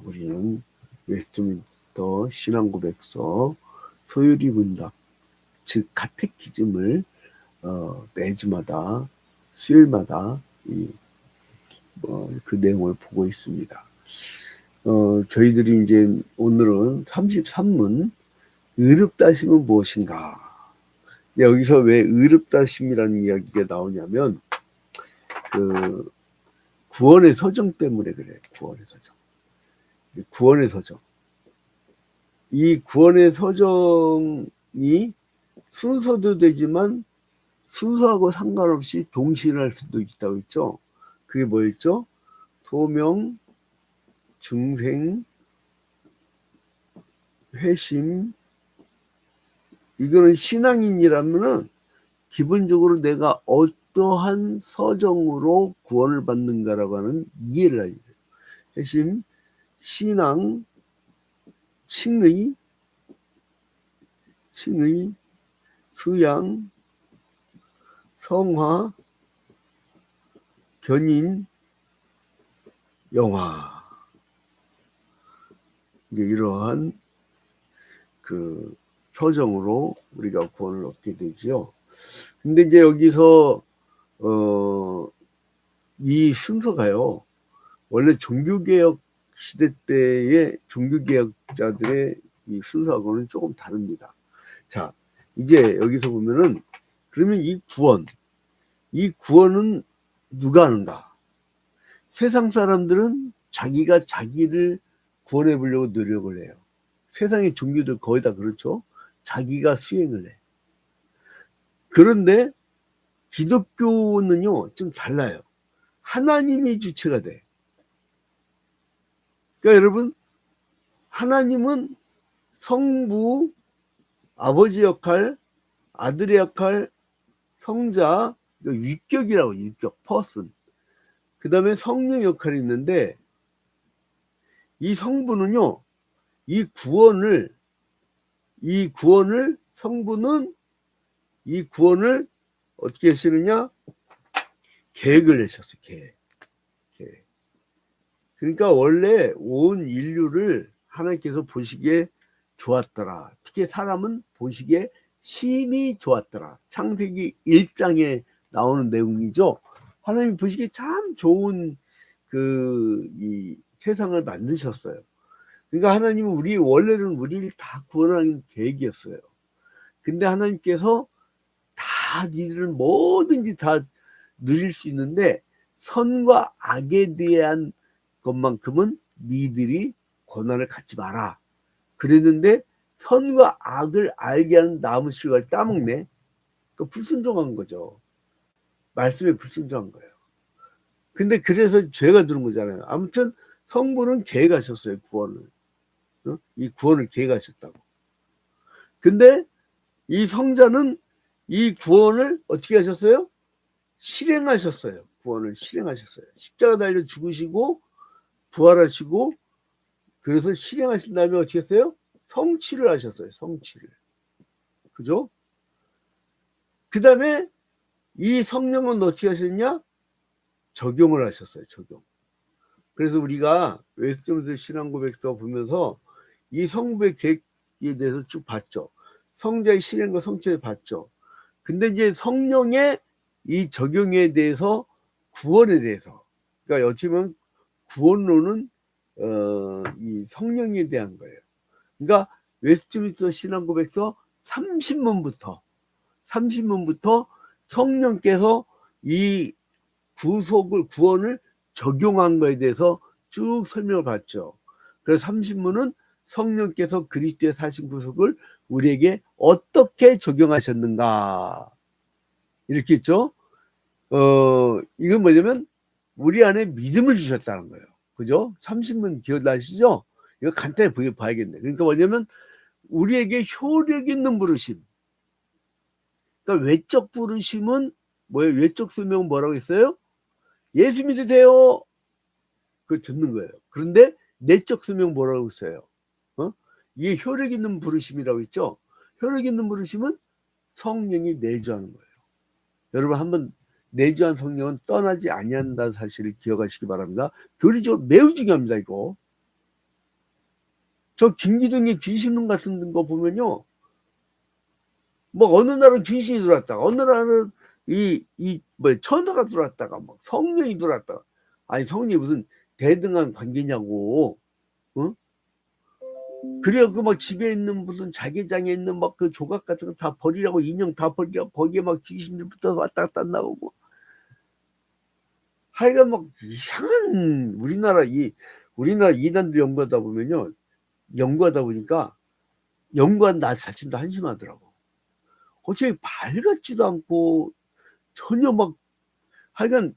우리는 웨스트민스터 신앙고백서 소요리 문답, 즉 카테키즘을 매주마다 수요일마다 그 내용을 보고 있습니다. 저희들이 이제 오늘은 33문 의롭다심은 무엇인가? 여기서 왜 의롭다심이라는 이야기가 나오냐면 그 구원의 서정 때문에 그래요. 구원의 서정. 이 구원의 서정이 순서도 되지만 순서하고 상관없이 동시할 수도 있다고 했죠. 그게 뭐였죠? 소명, 중생, 회심. 이거는 신앙인이라면은 기본적으로 내가 어떠한 서정으로 구원을 받는가라고 하는 이해를 해야 돼요. 회심, 신앙, 칭의, 수양, 성화, 견인, 영화. 이제 이러한 그 서정으로 우리가 구원을 얻게 되지요. 근데 이제 여기서 이 순서가요. 원래 종교개혁 시대 때의 종교개혁자들의 이 순서하고는 조금 다릅니다. 자, 이제 여기서 보면은 그러면 이 구원은 누가 하는가? 세상 사람들은 자기가 자기를 구원해 보려고 노력을 해요. 세상의 종교들 거의 다 그렇죠. 자기가 수행을 해. 그런데 기독교는요 좀 달라요. 하나님이 주체가 돼. 그러니까 여러분, 하나님은 성부, 아버지 역할, 아들의 역할, 성자, 위격이라고, 위격, 퍼슨. 그 다음에 성령 역할이 있는데, 이 성부는요, 이 성부는 이 구원을 어떻게 하시느냐? 계획을 내셨어요, 계획. 그러니까 원래 온 인류를 하나님께서 보시기에 좋았더라. 특히 사람은 보시기에 심히 좋았더라. 창세기 1장에 나오는 내용이죠. 하나님 보시기에 참 좋은 이 세상을 만드셨어요. 그러니까 하나님은 원래는 우리를 다 구원하는 계획이었어요. 근데 하나님께서 다 니들은 뭐든지 다 누릴 수 있는데 선과 악에 대한 것만큼은 니들이 고난을 갖지 마라. 그랬는데 선과 악을 알게 하는 나무 실과를 따먹네. 그 불순종한 거죠. 말씀에 불순종한 거예요. 근데 그래서 죄가 들은 거잖아요. 아무튼 성부는 계획하셨어요, 구원을. 이 구원을 계획하셨다고. 근데 이 성자는 이 구원을 어떻게 하셨어요? 실행하셨어요. 구원을 실행하셨어요. 십자가 달려 죽으시고 부활하시고, 그래서 실행하신 다음에 어떻게 했어요? 성취를 하셨어요. 성취를. 그죠? 그 다음에 이 성령은 어떻게 하셨냐? 적용을 하셨어요. 적용. 그래서 우리가 웨스트민스터 신앙고백서 보면서 이 성부의 계획에 대해서 쭉 봤죠. 성자의 실행과 성취를 봤죠. 근데 이제 성령의 이 적용에 대해서, 구원에 대해서, 그러니까 어찌 보면 구원론은 이 성령에 대한 거예요. 그러니까 웨스트민스터 신앙고백서 30문부터 성령께서 이 구원을 적용한 거에 대해서 쭉 설명을 받죠. 그래서 30문은 성령께서 그리스도의 사신 구속을 우리에게 어떻게 적용하셨는가, 이렇게 있죠. 이건 뭐냐면 우리 안에 믿음을 주셨다는 거예요. 그죠? 30문 기억나시죠? 이거 간단히 봐야겠네. 그러니까 뭐냐면 우리에게 효력 있는 부르심. 그러니까 외적 부르심은 뭐예요? 외적 소명은 뭐라고 했어요? 예수 믿으세요. 그걸 듣는 거예요. 그런데 내적 소명 뭐라고 했어요? 이게 효력 있는 부르심이라고 했죠? 효력 있는 부르심은 성령이 내주하는 거예요. 여러분 한번 내주한 성령은 떠나지 아니한다는 사실을 기억하시기 바랍니다. 교리적으로 매우 중요합니다, 이거. 저 김기둥의 귀신론 같은 거 보면요, 뭐 어느 날은 귀신이 들어왔다가 어느 날은 뭐 천사가 들어왔다가 막 성령이 들어왔다가, 아니 성령이 무슨 대등한 관계냐고. 어? 그래갖고 막 집에 있는 무슨 자개장에 있는 막 그 조각 같은 거 다 버리라고, 인형 다 버리라고, 거기에 막 귀신들 붙어서 왔다 갔다 나오고, 하여간 막 이상한, 우리나라 이단들 연구하다 보면요, 연구하다 보니까 연구한 나 자신도 한심하더라고. 어떻게 말 같지도 않고 전혀 막, 하여간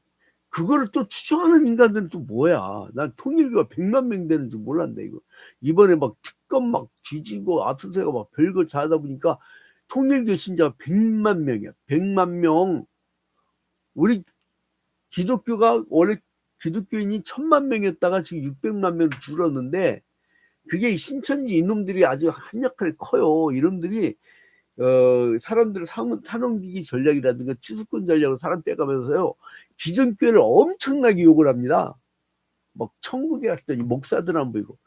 그거를 또 추정하는 인간들은 또 뭐야. 난 통일교가 100만 명 되는 줄 몰랐네 이거. 이번에 막 특검 막 뒤지고 압수수색 막 별거 다 하다 보니까 통일교 신자가 100만 명이야. 100만 명. 우리 기독교가 원래 기독교인이 1000만 명이었다가 지금 600만 명 줄었는데, 그게 신천지 이놈들이 아주 한 역할이 커요. 이놈들이 사람들을 산업기기 전략이라든가 추수권 전략으로 사람 빼가면서요, 기존교회를 엄청나게 욕을 합니다. 막 천국에 갔더니 목사들 안 보이고,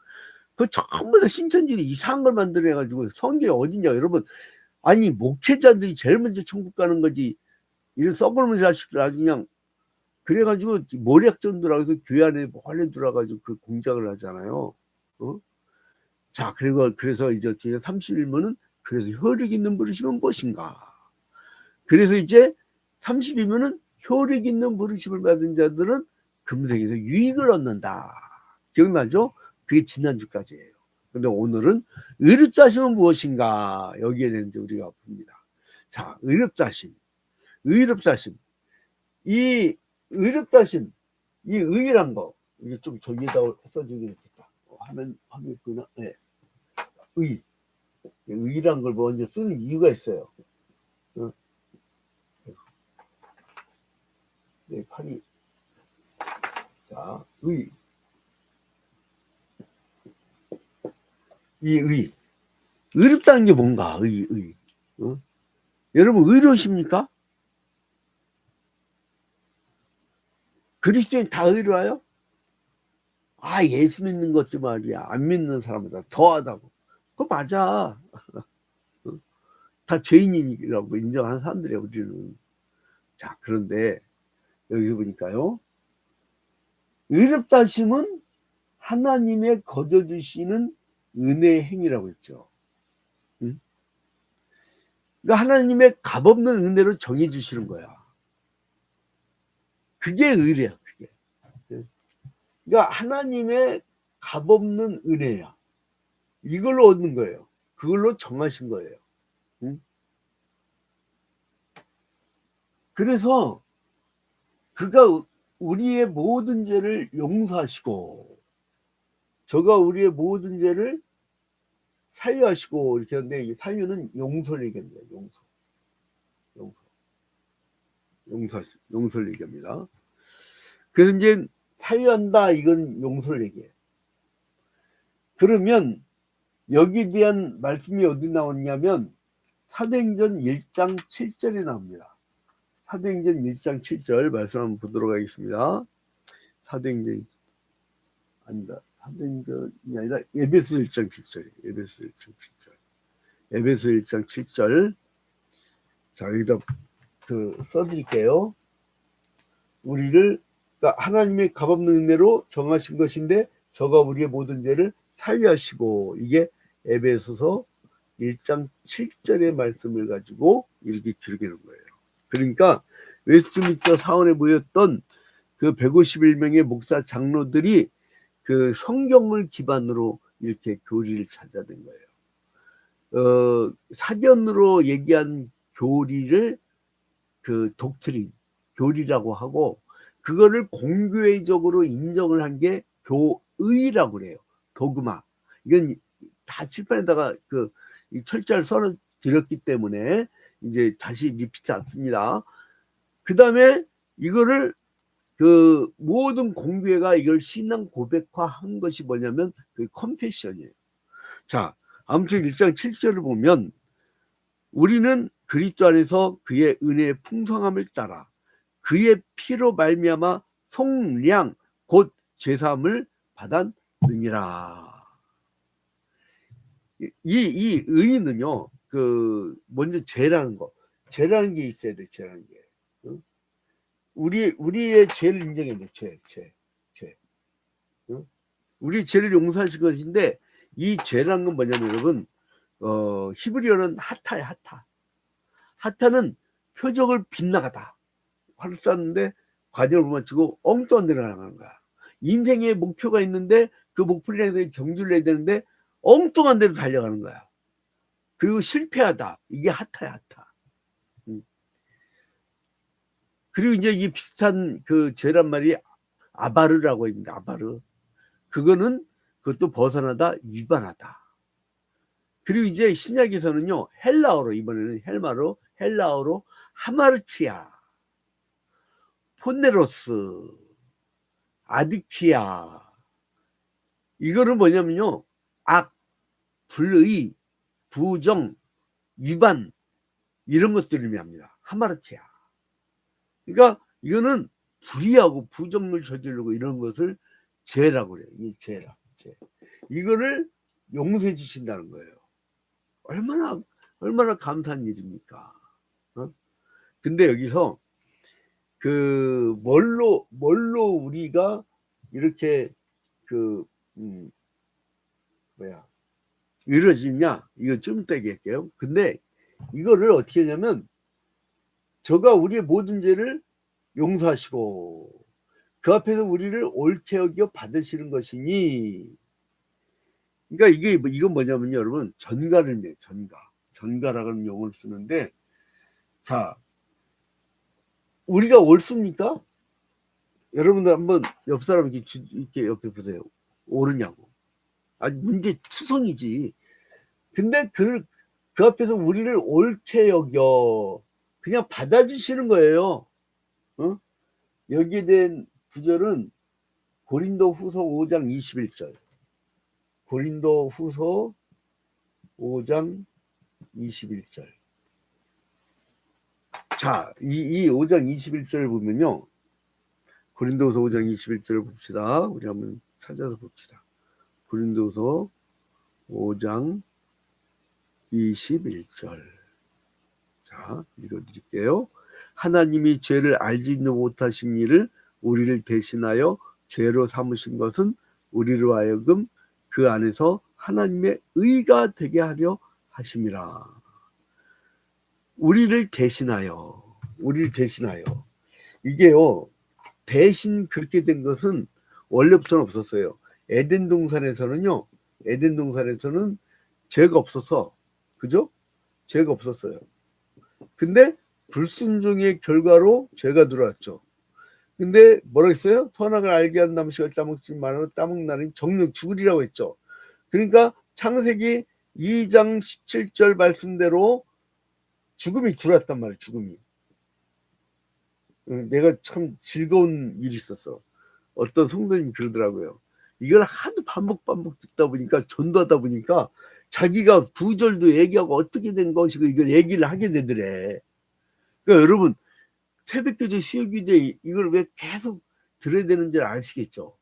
그 전부 다 신천지를 이상한 걸 만들어가지고, 성경이 어딨냐 여러분. 아니 목회자들이 제일 먼저 천국 가는 거지, 이런 썩을문 자식들 아주 그냥. 그래가지고 모략전도라고 해서 교회 안에 몰래 들어가가지고 그 공작을 하잖아요. 자, 그래서 이제 30일문은 그래서 효력 있는 부르심은 무엇인가? 그래서 이제 30이면은 효력 있는 부르심을 받은 자들은 금생에서 유익을 얻는다. 기억나죠? 그게 지난주까지예요. 근데 오늘은 의롭다심은 무엇인가? 여기에 대해서 우리가 봅니다. 자, 의롭다심. 이 의롭다심, 이 의란 거, 이게 좀 저기에다 써주겠다. 화면 있구나. 네. 의란 걸 먼저 쓰는 이유가 있어요. 네, 팔이. 자, 의롭다는 게 뭔가, 여러분, 의로우십니까? 그리스도인 다 의로워요? 아, 예수 믿는 것도 말이야, 안 믿는 사람보다 더하다고. 그거 맞아. 다 죄인이라고 인정하는 사람들이에요, 우리는. 자, 그런데 여기 보니까요, 의롭다 하심은 하나님의 거저주시는 은혜의 행위라고 했죠. 그러니까 하나님의 값없는 은혜로 정해 주시는 거야. 그게 의례야, 그게. 그러니까 하나님의 값없는 은혜야. 이걸로 얻는 거예요. 그걸로 정하신 거예요. 그래서 그가 우리의 모든 죄를 용서하시고, 저가 우리의 모든 죄를 사유하시고, 이렇게 하는데, 이 사유는 용서를 얘기합니다. 용서를 얘기합니다. 그래서 이제 사유한다, 이건 용서를 얘기해요. 그러면 여기에 대한 말씀이 어디 나왔냐면 사도행전 1장 7절에 나옵니다. 사도행전 1장 7절 말씀 한번 보도록 하겠습니다. 사도행전이 아니라 에베소 1장 7절. 에베소 1장 7절. 자, 여기다 써드릴게요. 우리를, 그러니까 하나님의 값없는 은혜로 정하신 것인데 저가 우리의 모든 죄를 사유하시고, 이게 에베소서 1장 7절의 말씀을 가지고 이렇게 기록해 놓은 거예요. 그러니까 웨스트민스터 사원에 모였던 그 151명의 목사 장로들이 그 성경을 기반으로 이렇게 교리를 찾아낸 거예요. 사견으로 얘기한 교리를 그 독트린, 교리라고 하고, 그거를 공교회적으로 인정을 한 게 교의라고 그래요. 도그마. 이건 다 칠판에다가 그 철자를 써 드렸기 때문에 이제 다시 리피트 않습니다. 그 다음에 이거를 그 모든 공교회가 이걸 신앙 고백화한 것이 뭐냐면 그 컨페션이에요. 자, 아무튼 1장 7절을 보면 우리는 그리스도 안에서 그의 은혜의 풍성함을 따라 그의 피로 말미암아 속량 곧 죄사함을 받았느니라. 이 의는요, 먼저 죄라는 게 있어야 돼, 죄라는 게. 응? 우리의 죄를 인정해야 돼, 죄. 응? 우리 죄를 용서하신 것인데, 이 죄라는 건 뭐냐면, 여러분, 히브리어는 하타야, 하타. 하타는 표적을 빗나가다. 활을 쐈는데, 과정을 못 마치고 엉뚱한 데로 나가는 거야. 인생의 목표가 있는데, 그 목표를 향해서 경주를 내야 되는데, 엉뚱한 데로 달려가는 거야. 그리고 실패하다. 이게 하타야, 하타. 그리고 이제 이 비슷한 그 죄란 말이 아바르라고 있는데, 아바르. 그것도 벗어나다, 위반하다. 그리고 이제 신약에서는요, 헬라어로, 이번에는 헬라어로 하마르티아, 폰네로스, 아디키아. 이거는 뭐냐면요, 악, 불의, 부정, 위반, 이런 것들을 의미합니다. 하마르티아. 그러니까 이거는 불의하고 부정을 저지르고 이런 것을 죄라고 그래요. 이 죄라. 죄. 이거를 용서해 주신다는 거예요. 얼마나 감사한 일입니까? 근데 여기서 뭘로 우리가 이렇게 이루어지냐? 이거 좀 이따 얘기할게요. 근데 이거를 어떻게 하냐면, 저가 우리의 모든 죄를 용서하시고 그 앞에서 우리를 옳게 여겨 받으시는 것이니. 그러니까 이건 뭐냐면요, 여러분, 전가를 내, 전가라는 용어를 쓰는데, 자, 우리가 옳습니까? 여러분들 한번 옆 사람 이렇게 옆에 보세요. 옳으냐고. 아니, 문제 투성이지. 근데 그 앞에서 우리를 옳게 여겨 그냥 받아주시는 거예요. 여기에 대한 구절은 고린도후서 5장 21절. 고린도후서 5장 21절. 자, 이 5장 21절을 보면요, 고린도후서 5장 21절을 봅시다. 우리 한번 찾아서 봅시다. 고린도후서 5장 21절. 자, 읽어드릴게요. 하나님이 죄를 알지도 못하신 일을 우리를 대신하여 죄로 삼으신 것은 우리로 하여금 그 안에서 하나님의 의가 되게 하려 하심이라. 우리를 대신하여. 이게요, 대신 그렇게 된 것은 원래부터는 없었어요. 에덴 동산에서는 죄가 없어서, 그죠? 죄가 없었어요. 근데 불순종의 결과로 죄가 들어왔죠. 근데 뭐라고 했어요? 선악을 알게 한 남식을 따먹지 말아도 따먹는 날은 정령 죽으리라고 했죠. 그러니까 창세기 2장 17절 말씀대로 죽음이 들어왔단 말이에요. 죽음이. 내가 참 즐거운 일이 있었어. 어떤 성도님이 그러더라고요. 이걸 하도 반복 듣다 보니까, 전도하다 보니까 자기가 구절도 얘기하고 어떻게 된 것이고 이걸 얘기를 하게 되더래. 그러니까 여러분, 새벽기도 수요기도 이걸 왜 계속 들어야 되는지 아시겠죠?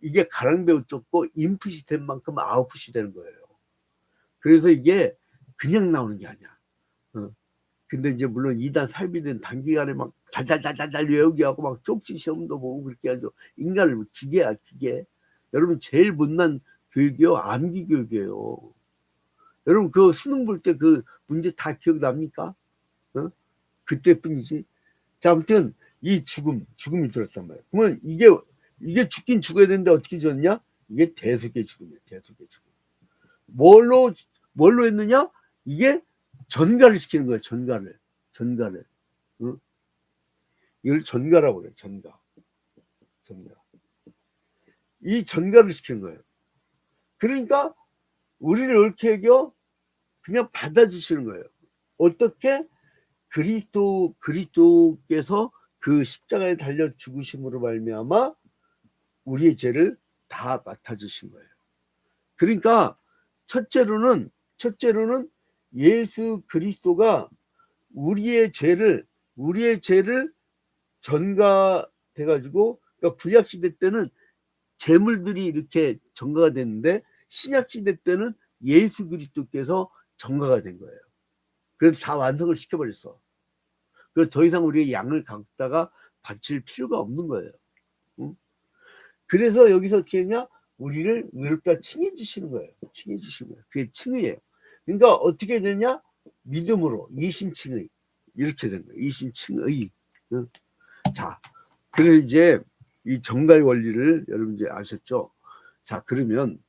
이게 가랑배우 쫓고 인풋이 된 만큼 아웃풋이 되는 거예요. 그래서 이게 그냥 나오는 게 아니야. 근데 이제 물론 2단 살비든 단기간에 막 달달달달 외우기 하고 막 쪽지 시험도 보고 그렇게 하죠. 인간을 기계야, 기계. 여러분, 제일 못난 교육이요, 암기 교육이에요. 여러분, 그 수능 볼 때 그 문제 다 기억납니까? 그때뿐이지. 자, 아무튼 이 죽음이 들었단 말이에요. 그러면 이게 죽긴 죽어야 되는데 어떻게 죽었냐? 이게 대속의 죽음이에요. 대속의 죽음. 뭘로 했느냐? 이게 전가를 시키는 거예요. 전가를. 응? 이걸 전가라고 그래요. 전가. 이 전가를 시키는 거예요. 그러니까 우리를 옳게 여겨 그냥 받아주시는 거예요. 어떻게? 그리스도께서 그 십자가에 달려 죽으심으로 말미암아 우리의 죄를 다 맡아주신 거예요. 그러니까 첫째로는 예수 그리스도가 우리의 죄를 전가돼 가지고, 그러니까 구약 시대 때는 제물들이 이렇게 전가가 됐는데, 신약 시대 때는 예수 그리스도께서 전가가 된 거예요. 그래서 다 완성을 시켜버렸어. 그래서 더 이상 우리의 양을 갖다가 바칠 필요가 없는 거예요. 응? 그래서 여기서 어떻게 했냐? 우리를 의롭다 칭해 주시는 거예요. 칭해 주시는 거예요. 그게 칭의예요. 그러니까 어떻게 되냐? 믿음으로 이심칭의 이렇게 된 거예요. 이심칭의. 응? 자, 그래서 이제 이 정가의 원리를 여러분 이제 아셨죠? 자, 그러면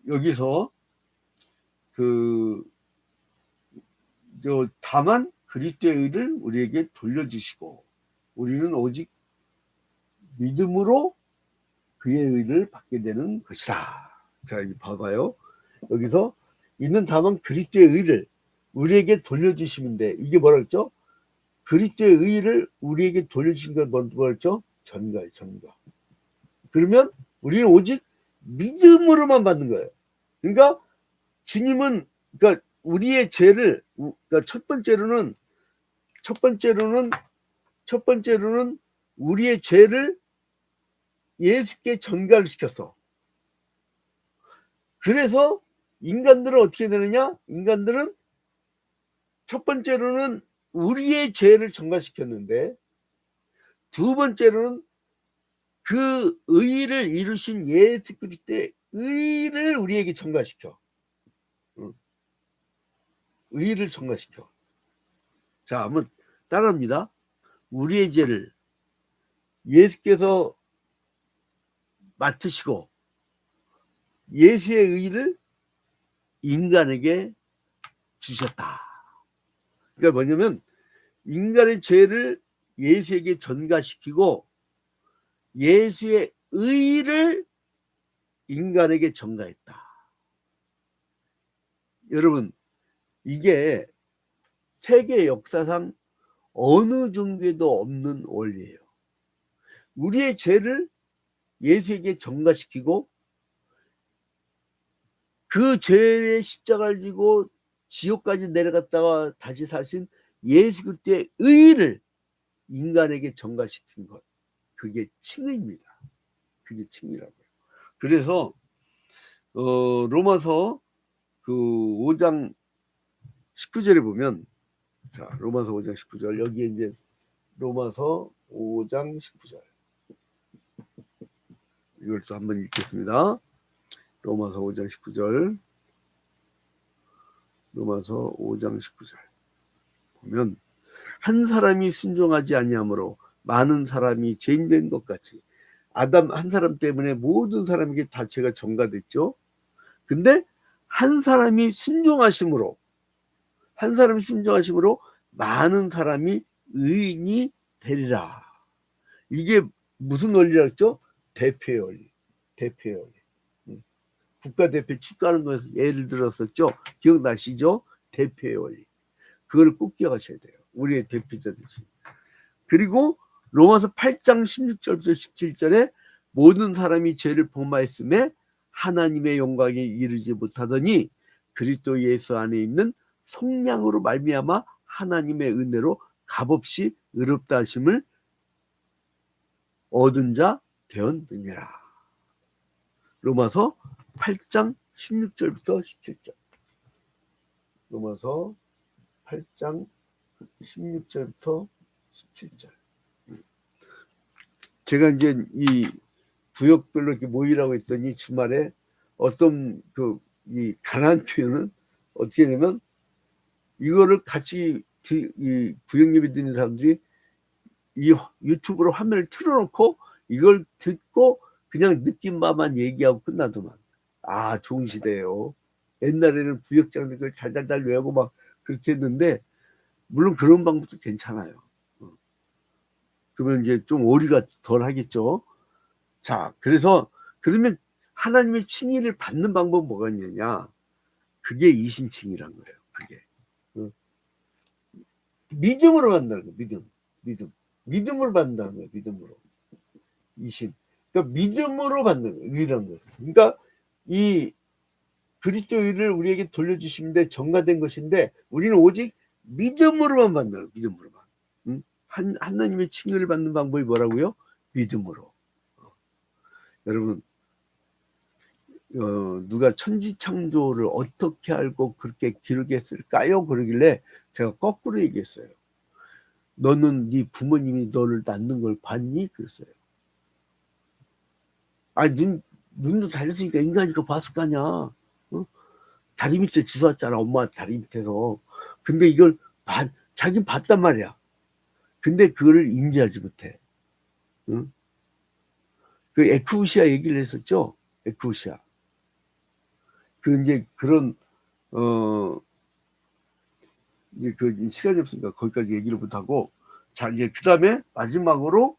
여기서 다만 그리스도의 의를 우리에게 돌려주시고 우리는 오직 믿음으로 그의 의를 받게 되는 것이다. 자, 이 봐봐요. 여기서 있는 다만 그리스도의 의를 우리에게 돌려주시는데 이게 뭐라 그랬죠? 그리스도의 의를 우리에게 돌려주신 건 뭐라 그랬죠? 전가예요, 전가. 그러면 우리는 오직 믿음으로만 받는 거예요. 그러니까 주님은 그러니까 우리의 죄를 그러니까 첫 번째로는 우리의 죄를 예수께 전가를 시켰어. 그래서 인간들은 어떻게 되느냐? 인간들은 첫 번째로는 우리의 죄를 전가시켰는데 두 번째로는 그 의를 이루신 예수 그리스도의 의를 우리에게 전가시켜. 의를 전가시켜. 자, 한번 따라합니다. 우리의 죄를 예수께서 맡으시고 예수의 의를 인간에게 주셨다. 그러니까 뭐냐면 인간의 죄를 예수에게 전가시키고 예수의 의를 인간에게 전가했다. 여러분, 이게 세계 역사상 어느 종교에도 없는 원리예요. 우리의 죄를 예수에게 전가시키고 그 죄의 십자가를 지고 지옥까지 내려갔다가 다시 사신 예수 그리스도의 의를 인간에게 전가시킨 것, 그게 칭의입니다. 그게 칭의라고요. 그래서 로마서 그 5장 19절에 보면, 자, 로마서 5장 19절, 여기에 이제 로마서 5장 19절, 이걸 또 한번 읽겠습니다. 로마서 5장 19절, 로마서 5장 19절 보면, 한 사람이 순종하지 아니하므로 많은 사람이 죄인 된 것 같이 아담 한 사람 때문에 모든 사람에게 다 죄가 전가됐죠. 근데 한 사람이 순종하심으로 많은 사람이 의인이 되리라. 이게 무슨 원리라 했죠? 대표의 원리. 국가대표 축구하는 거에서 예를 들었었죠. 기억나시죠? 대표의 원리. 그걸 꼭 기억하셔야 돼요. 우리의 대표자들이. 그리고 로마서 8장 16절부터 17절에 모든 사람이 죄를 범하였음에 하나님의 영광에 이르지 못하더니 그리스도 예수 안에 있는 속량으로 말미암아 하나님의 은혜로 값없이 의롭다 하심을 얻은 자 되었느니라. 로마서 8장 16절부터 17절. 로마서 8장 16절부터 17절. 제가 이제 이 구역별로 이렇게 모이라고 했더니 주말에 어떤 이 가난한 표현은 어떻게 되면 이거를 같이 이 구역 예배 드리는 사람들이 이 유튜브로 화면을 틀어놓고 이걸 듣고 그냥 느낀 바만 얘기하고 끝나더만. 아, 좋은 시대예요. 옛날에는 구역장들 그걸 달달달 외우고 막 그렇게 했는데 물론 그런 방법도 괜찮아요. 그러면 이제 좀 오리가 덜 하겠죠. 자, 그러면 하나님의 칭의를 받는 방법은 뭐가 있느냐? 그게 이심칭의란 거예요. 그게 믿음으로 받는다는 거예요. 믿음으로 받는다는 거예요. 믿음으로. 이심. 그러니까 믿음으로 받는 거예요. 의라는 거예요. 그러니까 이 그리스도 의를 우리에게 돌려주시는데 전가된 것인데 우리는 오직 믿음으로만 받는 거예요. 믿음으로만. 하나님의 칭의를 받는 방법이 뭐라고요? 믿음으로. 여러분, 누가 천지창조를 어떻게 알고 그렇게 기록했을까요? 그러길래 제가 거꾸로 얘기했어요. 너는 네 부모님이 너를 낳는 걸 봤니? 그랬어요. 눈도 달렸으니까 인간이 그거 봤을 거 아니야. 어? 다리 밑에 주웠잖아. 엄마 다리 밑에서. 근데 이걸 자긴 봤단 말이야. 근데 그거를 인지하지 못해. 응? 그 에크우시아 얘기를 했었죠. 에크우시아. 이제 그런 이제 시간이 없으니까 거기까지 얘기를 못하고, 자, 이제 그 다음에 마지막으로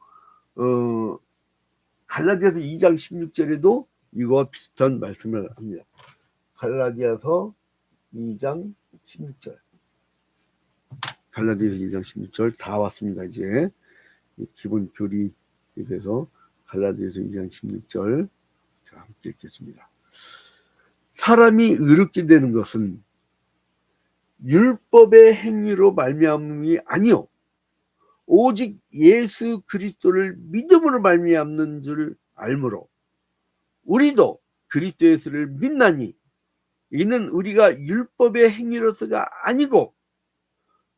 갈라디아서 2장 16절에도 이거와 비슷한 말씀을 합니다. 갈라디아서 2장 16절. 갈라디아서 2장 16절 다 왔습니다. 이제 기본 교리에 대해서 갈라디아서 2장 16절 자, 함께 읽겠습니다. 사람이 의롭게 되는 것은 율법의 행위로 말미암음이 아니요 오직 예수 그리스도를 믿음으로 말미암는 줄 알므로 우리도 그리스도 예수를 믿나니 이는 우리가 율법의 행위로서가 아니고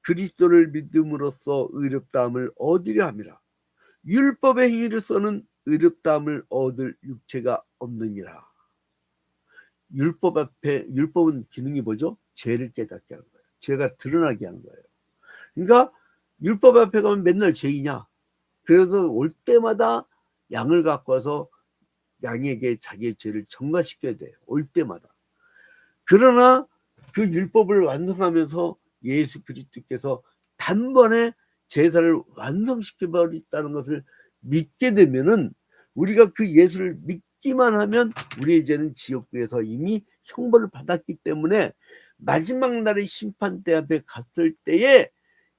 그리스도를 믿음으로써 의롭다함을 얻으려 함이라. 율법의 행위로서는 의롭다함을 얻을 육체가 없느니라. 율법은 기능이 뭐죠? 죄를 깨닫게 하는 거예요. 죄가 드러나게 하는 거예요. 그러니까 율법 앞에 가면 맨날 죄이냐? 그래서 올 때마다 양을 갖고 와서 양에게 자기의 죄를 전가시켜야 돼요. 올 때마다. 그러나 그 율법을 완성하면서 예수 그리스도께서 단번에 제사를 완성시켜버렸다는 것을 믿게 되면은 우리가 그 예수를 믿기만 하면 우리의 죄는 지옥에서 이미 형벌을 받았기 때문에 마지막 날의 심판대 앞에 갔을 때에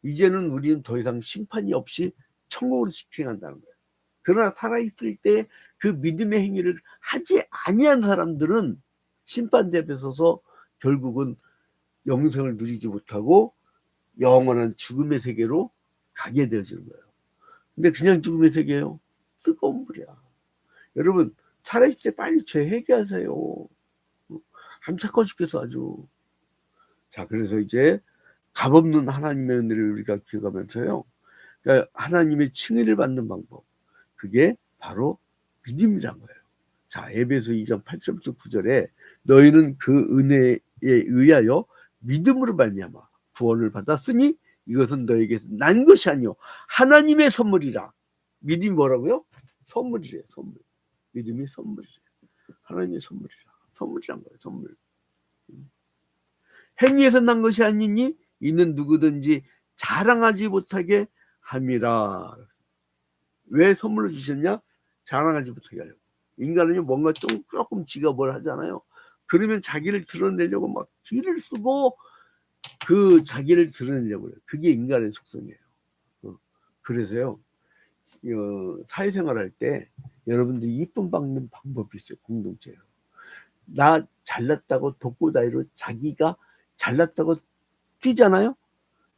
이제는 우리는 더 이상 심판이 없이 천국으로 직행한다는 거예요. 그러나 살아있을 때 그 믿음의 행위를 하지 아니한 사람들은 심판대 앞에 서서 결국은 영생을 누리지 못하고 영원한 죽음의 세계로 가게 되어지는 거예요. 근데 그냥 죽음의 세계예요? 뜨거운 불이야. 여러분 살아있을 때 빨리 죄 회개하세요. 안타까워 죽겠어 아주. 자, 그래서 이제 값없는 하나님의 은혜를 우리가 기억하면서요. 그러니까 하나님의 칭의를 받는 방법. 그게 바로 믿음이란 거예요. 자, 에베소 2장 8절부터 9절에 너희는 그 은혜에 의하여 믿음으로 말미암아 구원을 받았으니 이것은 너에게서 난 것이 아니요 하나님의 선물이라. 믿음이 뭐라고요? 선물이래요. 선물. 믿음이 선물이래요. 하나님의 선물이라. 선물이란 거예요. 선물. 행위에서 난 것이 아니니 이는 누구든지 자랑하지 못하게 함이라. 왜 선물로 주셨냐? 자랑하지 못하게 하려고. 인간은 뭔가 조금 지가 뭘 하잖아요. 그러면 자기를 드러내려고 막 길을 쓰고 그 자기를 드러내려고 해요. 그게 인간의 속성이에요. 그래서요, 사회생활 할 때 여러분들이 이쁨 받는 방법이 있어요. 공동체로. 나 잘났다고 독고다이로 자기가 잘났다고 뛰잖아요.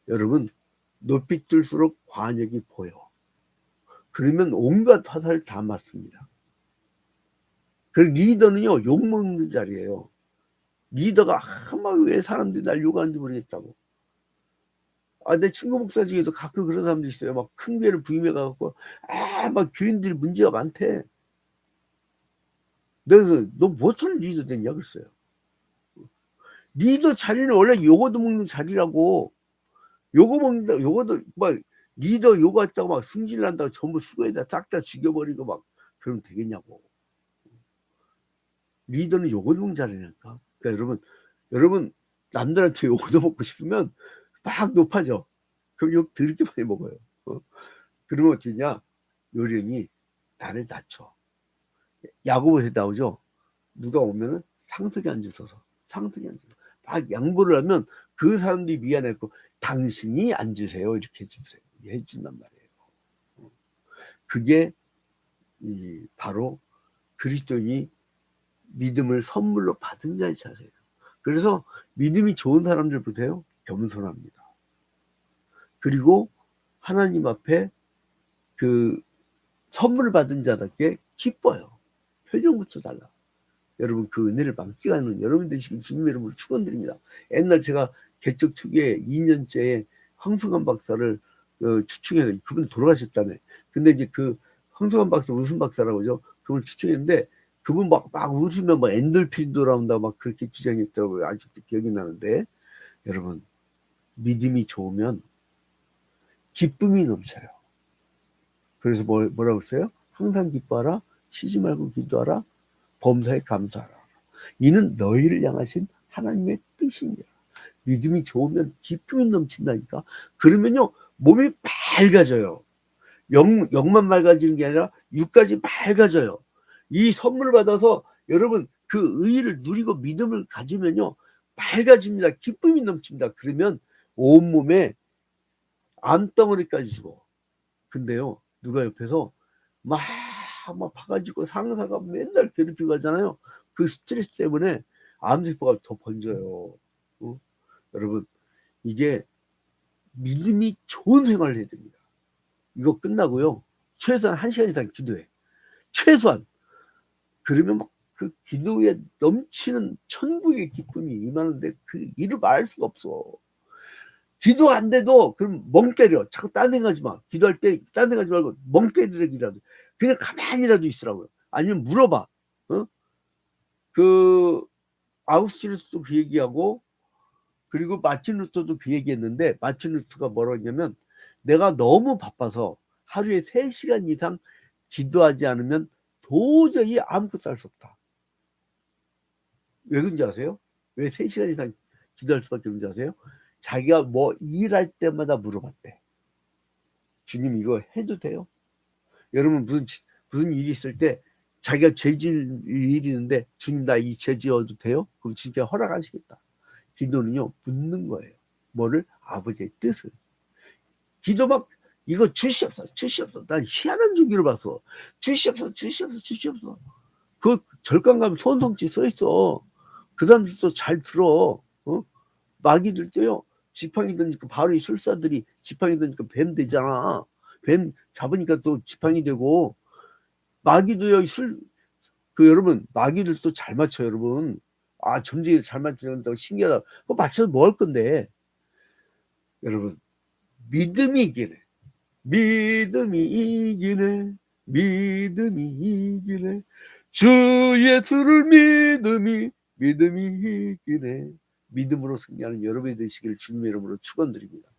여러분 높이 뛸수록 관역이 보여. 그러면 온갖 화살을 다 맞습니다. 그 리더는요 욕먹는 자리예요. 리더가 아마 왜 사람들이 날 욕하는지 모르겠다고. 내 친구 목사 중에도 가끔 그런 사람도 있어요. 막 큰 교회를 부임해가지고 막 교인들이 문제가 많대. 그래서 너 못하는 리더 됐냐 그랬어요. 리더 자리는 원래 요거도 먹는 자리라고. 요거 먹는다, 요거도 막 리더 요거 했다고 막 승진한다고 전부 수거에다 싹 다 죽여버리고 막 그러면 되겠냐고. 리더는 요거 먹는 자리니까. 그러니까 여러분 남들한테 요거도 먹고 싶으면 막 높아져. 그럼 욕 더럽게 많이 먹어요. 그러면 어떠냐? 요령이 나를 낮춰. 야고보에 나오죠. 누가 오면은 상석에 앉으셔서 막 양보를 하면 그 사람들이 미안했고 당신이 앉으세요 이렇게 해준단 말이에요. 그게 바로 그리스도인이 믿음을 선물로 받은 자의 자세예요. 그래서 믿음이 좋은 사람들 보세요. 겸손합니다. 그리고 하나님 앞에 그 선물을 받은 자답게 기뻐요. 표정부터 달라. 여러분 그 은혜를 만끽하는 여러분 되시길 주님의 이름으로 축원드립니다. 옛날 제가 개척 초기에 2년째에 황승환 박사를 추측해, 그분 돌아가셨다네. 근데 이제 그 황승환 박사 웃음 박사라고 하죠. 그걸 추측했는데 그분 막 웃으면 뭐 엔돌핀 돌아온다 막 그렇게 주장했더라고요. 아직도 기억이 나는데 여러분 믿음이 좋으면 기쁨이 넘쳐요. 그래서 뭐라고 했어요? 항상 기뻐하라, 쉬지 말고 기도하라, 범사에 감사하라. 이는 너희를 향하신 하나님의 뜻이니라. 믿음이 좋으면 기쁨이 넘친다니까. 그러면요 몸이 맑아져요. 영만 맑아지는 게 아니라 육까지 맑아져요. 이 선물을 받아서 여러분 그 의의를 누리고 믿음을 가지면요 맑아집니다. 기쁨이 넘칩니다. 그러면 온몸에 암덩어리까지 주고. 근데요 누가 옆에서 막 파가지고 상사가 맨날 괴롭히고 하잖아요. 그 스트레스 때문에 암세포가 더 번져요. 여러분 이게 믿음이 좋은 생활을 해야 됩니다. 이거 끝나고요 최소한 1시간 이상 기도해. 최소한. 그러면 막 그 기도에 넘치는 천국의 기쁨이 임하는데 그 이를 알 수가 없어. 기도 안 돼도 그럼 멍 때려. 자꾸 딴 생각하지 마. 기도할 때 딴 생각하지 말고 멍 때리기라도 그냥 가만히라도 있으라고요. 아니면 물어봐. 그 아우스티누스도 그 얘기하고 그리고 마틴 루터도 그 얘기했는데 마틴 루터가 뭐라고 했냐면 내가 너무 바빠서 하루에 3시간 이상 기도하지 않으면 도저히 아무것도 할 수 없다. 왜 그런지 아세요? 왜 3시간 이상 기도할 수밖에 없는지 아세요? 자기가 뭐 일할 때마다 물어봤대. 주님 이거 해도 돼요? 여러분 무슨 일이 있을 때 자기가 죄질 일이 있는데 주님 나 이 죄 지어도 돼요? 그럼 진짜 허락하시겠다. 기도는요 묻는 거예요. 뭐를? 아버지의 뜻을. 기도 막 이거 주시옵소서 주시옵소서. 난 희한한 종교를 봤어. 주시옵소서 주시옵소서 주시옵소서. 그 절간 가면 손성치 써있어. 그 사람들도 잘 들어. 마귀들 때요 지팡이 던지니까 바로 이 술사들이 지팡이 던지니까 뱀 되잖아. 뱀 잡으니까 또 지팡이 되고. 마귀도요 여러분 마귀들도 잘 맞춰 여러분. 점쟁이 잘 맞춘다고 신기하다. 그거 맞춰서 뭐 할 건데. 여러분 믿음이 이기네. 믿음이 이기네. 믿음이 이기네. 주 예수를 믿음이 이기네. 믿음으로 승리하는 여러분이 되시기를 주님의 이름으로 축원드립니다.